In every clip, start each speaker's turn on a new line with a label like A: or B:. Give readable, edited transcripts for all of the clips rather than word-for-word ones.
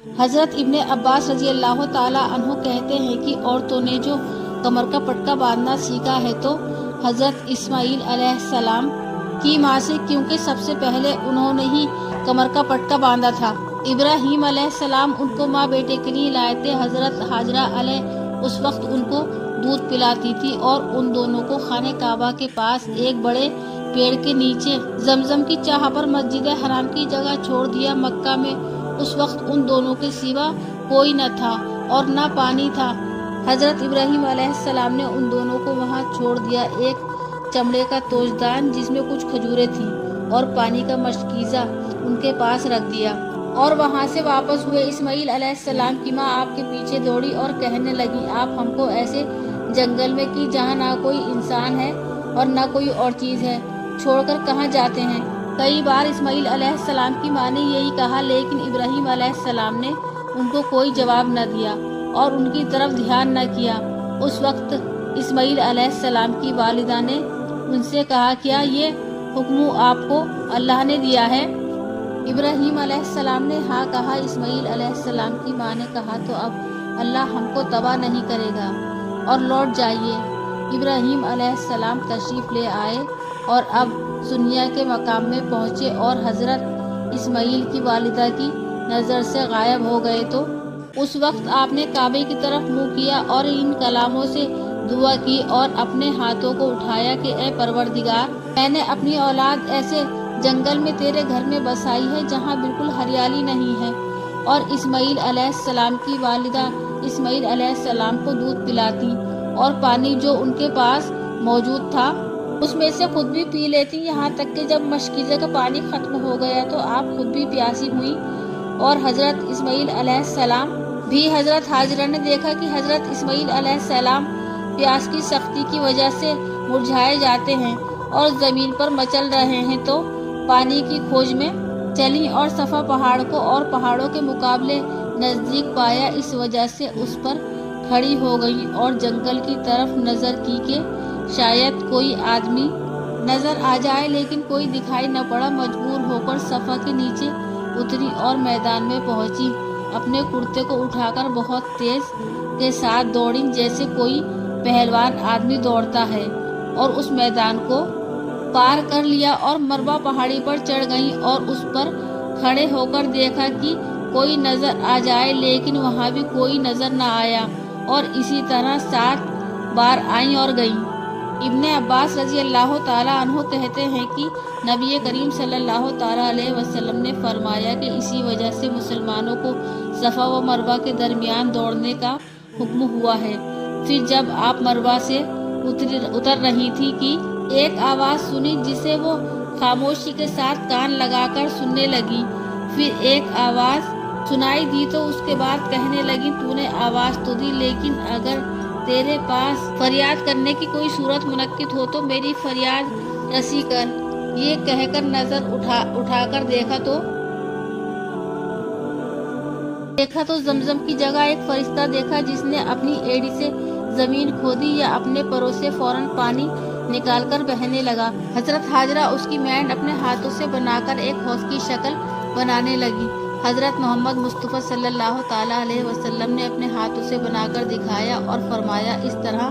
A: حضرت ابن عباس رضی اللہ تعالیٰ عنہ کہتے ہیں کہ عورتوں نے جو کمر کا پٹکا باندھنا سیکھا ہے تو حضرت اسماعیل علیہ السلام کی ماں سے، کیونکہ سب سے پہلے انہوں نے ہی کمر کا پٹکا باندھا تھا۔ ابراہیم علیہ السلام ان کو ماں بیٹے کے لیے لائے تھے۔ حضرت ہاجرہ علیہ اس وقت ان کو دودھ پلاتی تھی اور ان دونوں کو خانہ کعبہ کے پاس ایک بڑے پیڑ کے نیچے زمزم کی چاہ پر مسجد حرام کی جگہ چھوڑ دیا۔ مکہ میں اس وقت ان دونوں کے سوا کوئی نہ تھا اور نہ پانی تھا۔ حضرت ابراہیم علیہ السلام نے ان دونوں کو وہاں چھوڑ دیا، ایک چمڑے کا توشدان جس میں کچھ کھجوریں تھیں اور پانی کا مشکیزہ ان کے پاس رکھ دیا، اور وہاں سے واپس ہوئے۔ اسماعیل علیہ السلام کی ماں آپ کے پیچھے دوڑی اور کہنے لگی، آپ ہم کو ایسے جنگل میں کہ جہاں نہ کوئی انسان ہے اور نہ کوئی اور چیز ہے چھوڑ کر کہاں جاتے ہیں؟ کئی بار اسماعیل علیہ السلام کی ماں نے یہی کہا، لیکن ابراہیم علیہ السلام نے ان کو کوئی جواب نہ دیا اور ان کی طرف دھیان نہ کیا۔ اس وقت اسماعیل علیہ السلام کی والدہ نے ان سے کہا، کیا یہ حکم آپ کو اللہ نے دیا ہے؟ ابراہیم علیہ السلام نے ہاں کہا۔ اسماعیل علیہ السلام کی ماں نے کہا، تو اب اللہ ہم کو تباہ نہیں کرے گا اور لوٹ جائیے۔ ابراہیم علیہ السلام تشریف لے آئے اور اب سنیا کے مقام میں پہنچے اور حضرت اسماعیل کی والدہ کی نظر سے غائب ہو گئے تو اس وقت آپ نے کعبے کی طرف منہ کیا اور ان کلاموں سے دعا کی اور اپنے ہاتھوں کو اٹھایا کہ اے پروردگار، میں نے اپنی اولاد ایسے جنگل میں تیرے گھر میں بسائی ہے جہاں بالکل ہریالی نہیں ہے، اور اسماعیل علیہ السلام کی والدہ اسماعیل علیہ السلام کو دودھ پلاتی اور پانی جو ان کے پاس موجود تھا اس میں سے خود بھی پی لیتی، یہاں تک کہ جب مشکیزے کا پانی ختم ہو گیا تو آپ خود بھی پیاسی ہوئی اور حضرت اسماعیل علیہ السلام بھی۔ حضرت ہاجرہ نے دیکھا کہ حضرت اسماعیل علیہ السلام پیاس کی سختی کی وجہ سے مرجھائے جاتے ہیں اور زمین پر مچل رہے ہیں، تو پانی کی کھوج میں چلی اور صفا پہاڑ کو اور پہاڑوں کے مقابلے نزدیک پایا۔ اس وجہ سے اس پر کھڑی ہو گئی اور جنگل کی طرف نظر کی کہ شاید کوئی آدمی نظر آ جائے، لیکن کوئی دکھائی نہ پڑا۔ مجبور ہو کر صفا کے نیچے اتری اور میدان میں پہنچی، اپنے کرتے کو اٹھا کر بہت تیز کے ساتھ دوڑی جیسے کوئی پہلوان آدمی دوڑتا ہے، اور اس میدان کو پار کر لیا اور مروا پہاڑی پر چڑھ گئی اور اس پر کھڑے ہو کر دیکھا کہ کوئی نظر آ جائے، لیکن وہاں بھی کوئی نظر نہ آیا، اور اسی طرح 7 بار آئیں اور گئیں۔ ابن عباس رضی اللہ تعالیٰ عنہ کہتے ہیں کہ نبی کریم صلی اللہ تعالیٰ علیہ وسلم نے فرمایا کہ اسی وجہ سے مسلمانوں کو صفا و مروہ کے درمیان دوڑنے کا حکم ہوا ہے۔ پھر جب آپ مروہ سے اتر رہی تھی کہ ایک آواز سنی جسے وہ خاموشی کے ساتھ کان لگا کر سننے لگی۔ پھر ایک آواز سنائی دی تو اس کے بعد کہنے لگی، تو نے آواز تو دی، لیکن اگر تیرے پاس فریاد کرنے کی کوئی صورت منعقد ہو تو میری فریاد رسی کر۔ یہ کہہ کر نظر اٹھا کر دیکھا تو زمزم کی جگہ ایک فرشتہ دیکھا جس نے اپنی ایڑی سے زمین کھودی یا اپنے پروں سے فوراً پانی نکال کر بہنے لگا۔ حضرت ہاجرہ اس کی مینڈ اپنے ہاتھوں سے بنا کر ایک حوض کی شکل بنانے لگی۔ حضرت محمد مصطفیٰ صلی اللہ تعالیٰ علیہ وسلم نے اپنے ہاتھوں سے بنا کر دکھایا اور فرمایا، اس طرح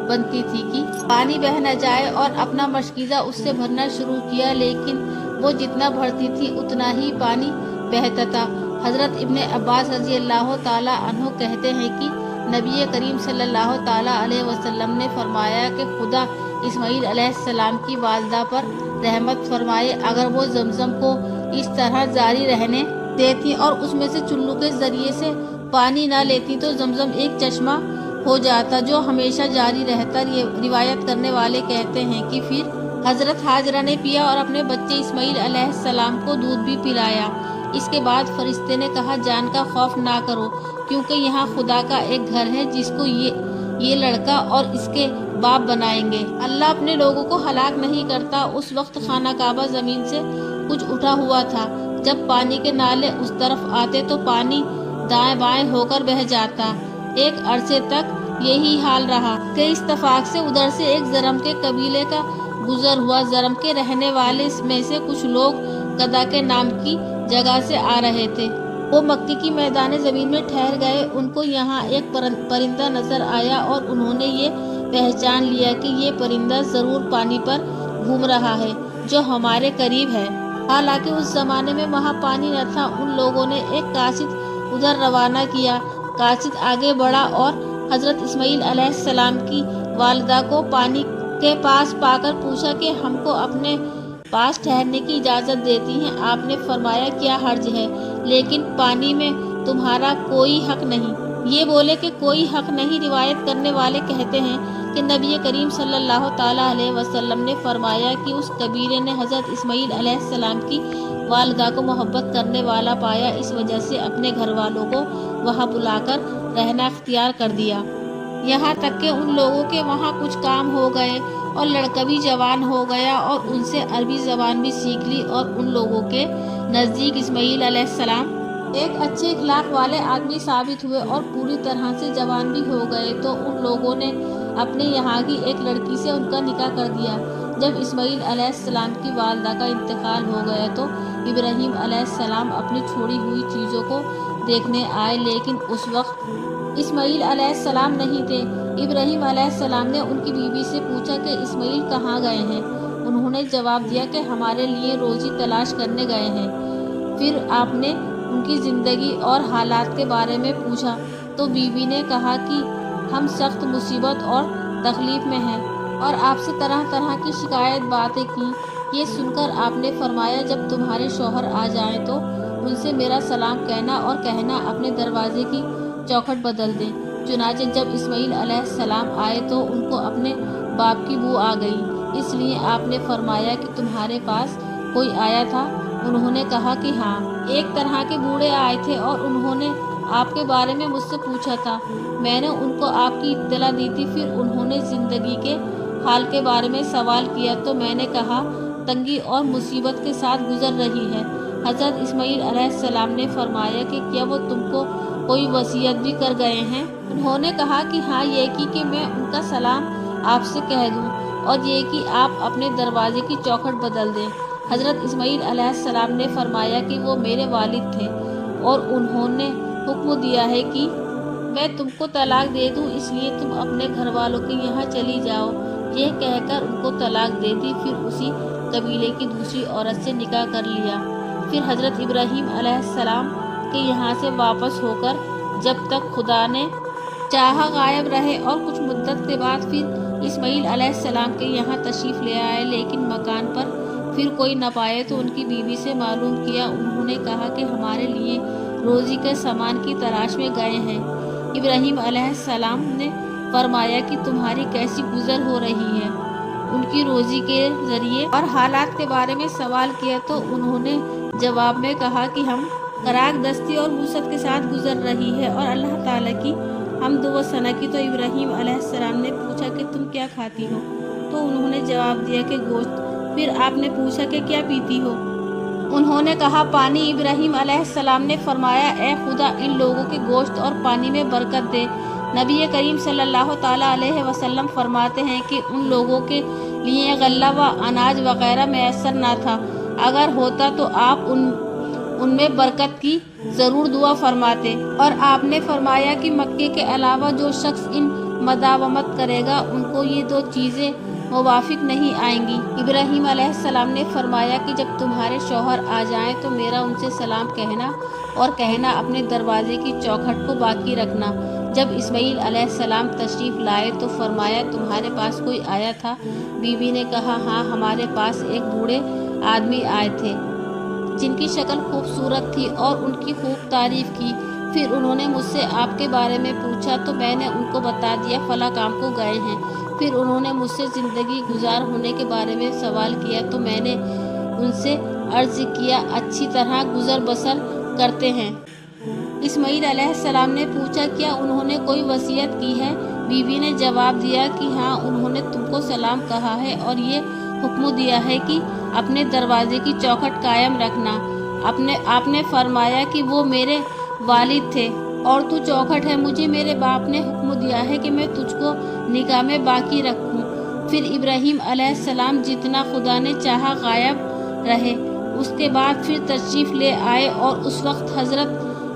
A: بنتی تھی کہ پانی بہہ نہ جائے، اور اپنا مشکیزہ اس سے بھرنا شروع کیا، لیکن وہ جتنا بھرتی تھی اتنا ہی پانی بہتا تھا۔ حضرت ابن عباس رضی اللہ تعالیٰ عنہ کہتے ہیں کہ نبی کریم صلی اللہ تعالیٰ علیہ وسلم نے فرمایا کہ خدا اسماعیل علیہ السلام کی والدہ پر رحمت فرمائے، اگر وہ زمزم کو اس طرح جاری رہنے دیتی اور اس میں سے چلو کے ذریعے سے پانی نہ لیتی تو زمزم ایک چشمہ ہو جاتا جو ہمیشہ جاری رہتا۔ روایت کرنے والے کہتے ہیں کہ پھر حضرت ہاجرہ نے پیا اور اپنے بچے اسماعیل علیہ السلام کو دودھ بھی پلایا۔ اس کے بعد فرشتے نے کہا، جان کا خوف نہ کرو، کیونکہ یہاں خدا کا ایک گھر ہے جس کو یہ لڑکا اور اس کے باپ بنائیں گے۔ اللہ اپنے لوگوں کو ہلاک نہیں کرتا۔ اس وقت خانہ کعبہ زمین سے کچھ اٹھا ہوا تھا۔ جب پانی کے نالے اس طرف آتے تو پانی دائیں بائیں ہو کر بہہ جاتا۔ ایک عرصے تک یہی حال رہا کہ اتفاق سے ادھر سے ایک زرم کے قبیلے کا گزر ہوا۔ زرم کے رہنے والے میں سے کچھ لوگ کدا کے نام کی جگہ سے آ رہے تھے۔ وہ مکے کی میدان زمین میں ٹھہر گئے۔ ان کو یہاں ایک پرندہ نظر آیا اور انہوں نے یہ پہچان لیا کہ یہ پرندہ ضرور پانی پر گھوم رہا ہے جو ہمارے قریب ہے۔ حالانکہ اس زمانے میں وہاں پانی نہ تھا۔ ان لوگوں نے ایک قاصد ادھر روانہ کیا۔ قاصد آگے بڑھا اور حضرت اسماعیل علیہ السلام کی والدہ کو پانی کے پاس پا کر پوچھا کہ ہم کو اپنے پاس ٹھہرنے کی اجازت دیتی ہیں؟ آپ نے فرمایا کیا حرج ہے، لیکن پانی میں تمہارا کوئی حق نہیں۔ یہ بولے کہ کوئی حق نہیں۔ روایت کرنے والے کہتے ہیں کہ نبی کریم صلی اللہ تعالیٰ علیہ وسلم نے فرمایا کہ اس قبیلے نے حضرت اسماعیل علیہ السلام کی والدہ کو محبت کرنے والا پایا، اس وجہ سے اپنے گھر والوں کو وہاں بلا کر رہنا اختیار کر دیا۔ یہاں تک کہ ان لوگوں کے وہاں کچھ کام ہو گئے اور لڑکا بھی جوان ہو گیا اور ان سے عربی زبان بھی سیکھ لی، اور ان لوگوں کے نزدیک اسماعیل علیہ السلام ایک اچھے اخلاق والے آدمی ثابت ہوئے اور پوری طرح سے جوان بھی ہو گئے، تو ان لوگوں نے اپنے یہاں کی ایک لڑکی سے ان کا نکاح کر دیا۔ جب اسماعیل علیہ السلام کی والدہ کا انتقال ہو گیا تو ابراہیم علیہ السلام اپنی چھوڑی ہوئی چیزوں کو دیکھنے آئے، لیکن اس وقت اسماعیل علیہ السلام نہیں تھے۔ ابراہیم علیہ السلام نے ان کی بیوی سے پوچھا کہ اسماعیل کہاں گئے ہیں؟ انہوں نے جواب دیا کہ ہمارے لیے روزی تلاش کرنے گئے ہیں۔ پھر آپ نے ان کی زندگی اور حالات کے بارے میں پوچھا تو بیوی نے کہا کہ ہم سخت مصیبت اور تکلیف میں ہیں، اور آپ سے طرح طرح کی شکایت باتیں کی۔ یہ سن کر آپ نے فرمایا جب تمہارے شوہر آ جائیں تو ان سے میرا سلام کہنا اور کہنا اپنے دروازے کی چوکھٹ بدل دیں۔ چنانچہ جب اسماعیل علیہ السلام آئے تو ان کو اپنے باپ کی بو آ گئی، اس لیے آپ نے فرمایا کہ تمہارے پاس کوئی آیا تھا؟ انہوں نے کہا کہ ہاں، ایک طرح کے بوڑھے آئے تھے اور انہوں نے آپ کے بارے میں مجھ سے پوچھا تھا۔ میں نے ان کو آپ کی اطلاع دی تھی۔ پھر انہوں نے زندگی کے حال کے بارے میں سوال کیا تو میں نے کہا تنگی اور مصیبت کے ساتھ گزر رہی ہے۔ حضرت اسماعیل علیہ السلام نے فرمایا کہ کیا وہ تم کو کوئی وصیت بھی کر گئے ہیں؟ انہوں نے کہا کہ ہاں، یہ کہ میں ان کا سلام آپ سے کہہ دوں اور یہ کہ آپ اپنے دروازے کی چوکھٹ بدل دیں۔ حضرت اسماعیل علیہ السلام نے فرمایا کہ وہ میرے والد تھے اور انہوں نے حکم دیا ہے کہ میں تم کو طلاق دے دوں، اس لیے تم اپنے گھر والوں کے یہاں چلی جاؤ۔ یہ کہہ کر ان کو طلاق دے دی، پھر اسی قبیلے کی دوسری عورت سے نکاح کر لیا۔ پھر حضرت ابراہیم علیہ السلام کے یہاں سے واپس ہو کر جب تک خدا نے چاہا غائب رہے، اور کچھ مدت کے بعد پھر اسماعیل علیہ السلام کے یہاں تشریف لے آئے، لیکن مکان پر پھر کوئی نہ پائے تو ان کی بیوی سے معلوم کیا۔ انہوں نے کہا کہ ہمارے لیے روزی کے سامان کی تلاش میں گئے ہیں۔ ابراہیم علیہ السلام نے فرمایا کہ تمہاری کیسی گزر ہو رہی ہے؟ ان کی روزی کے ذریعے اور حالات کے بارے میں سوال کیا تو انہوں نے جواب میں کہا کہ ہم کراک دستی اور وسعت کے ساتھ گزر رہی ہے اور اللہ تعالیٰ کی حمد و ثنا کی۔ تو ابراہیم علیہ السلام نے پوچھا کہ تم کیا کھاتی ہو؟ تو انہوں نے جواب دیا کہ گوشت۔ پھر آپ نے پوچھا کہ کیا پیتی ہو؟ انہوں نے کہا پانی۔ ابراہیم علیہ السلام نے فرمایا اے خدا، ان لوگوں کے گوشت اور پانی میں برکت دے۔ نبی کریم صلی اللہ تعالیٰ علیہ وسلم فرماتے ہیں کہ ان لوگوں کے لیے غلہ و اناج وغیرہ میسر نہ تھا، اگر ہوتا تو آپ ان میں برکت کی ضرور دعا فرماتے، اور آپ نے فرمایا کہ مکے کے علاوہ جو شخص ان مداومت کرے گا ان کو یہ دو چیزیں موافق نہیں آئیں گی۔ ابراہیم علیہ السلام نے فرمایا کہ جب تمہارے شوہر آ جائیں تو میرا ان سے سلام کہنا اور کہنا اپنے دروازے کی چوکھٹ کو باقی رکھنا۔ جب اسماعیل علیہ السلام تشریف لائے تو فرمایا تمہارے پاس کوئی آیا تھا؟ بیوی نے کہا ہاں، ہمارے پاس ایک بوڑھے آدمی آئے تھے جن کی شکل خوبصورت تھی اور ان کی خوب تعریف کی۔ پھر انہوں نے مجھ سے آپ کے بارے میں پوچھا تو میں نے ان کو بتا دیا فلاں کام کو گئے ہیں۔ پھر انہوں نے مجھ سے زندگی گزار ہونے کے بارے میں سوال کیا تو میں نے ان سے عرض کیا اچھی طرح گزر بسر کرتے ہیں۔ اسماعیل علیہ السلام نے پوچھا کیا انہوں نے کوئی وصیت کی ہے؟ بیوی نے جواب دیا کہ ہاں، انہوں نے تم کو سلام کہا ہے اور یہ حکم دیا ہے کہ اپنے دروازے کی چوکھٹ قائم رکھنا۔ آپ نے فرمایا کہ وہ میرے والد تھے اور تو چوکھٹ ہے۔ مجھے میرے باپ نے حکم دیا ہے کہ میں تجھ کو نکاح میں باقی رکھوں۔ پھر ابراہیم علیہ السلام جتنا خدا نے چاہا غائب رہے۔ اس کے بعد پھر تشریف لے آئے اور اس وقت حضرت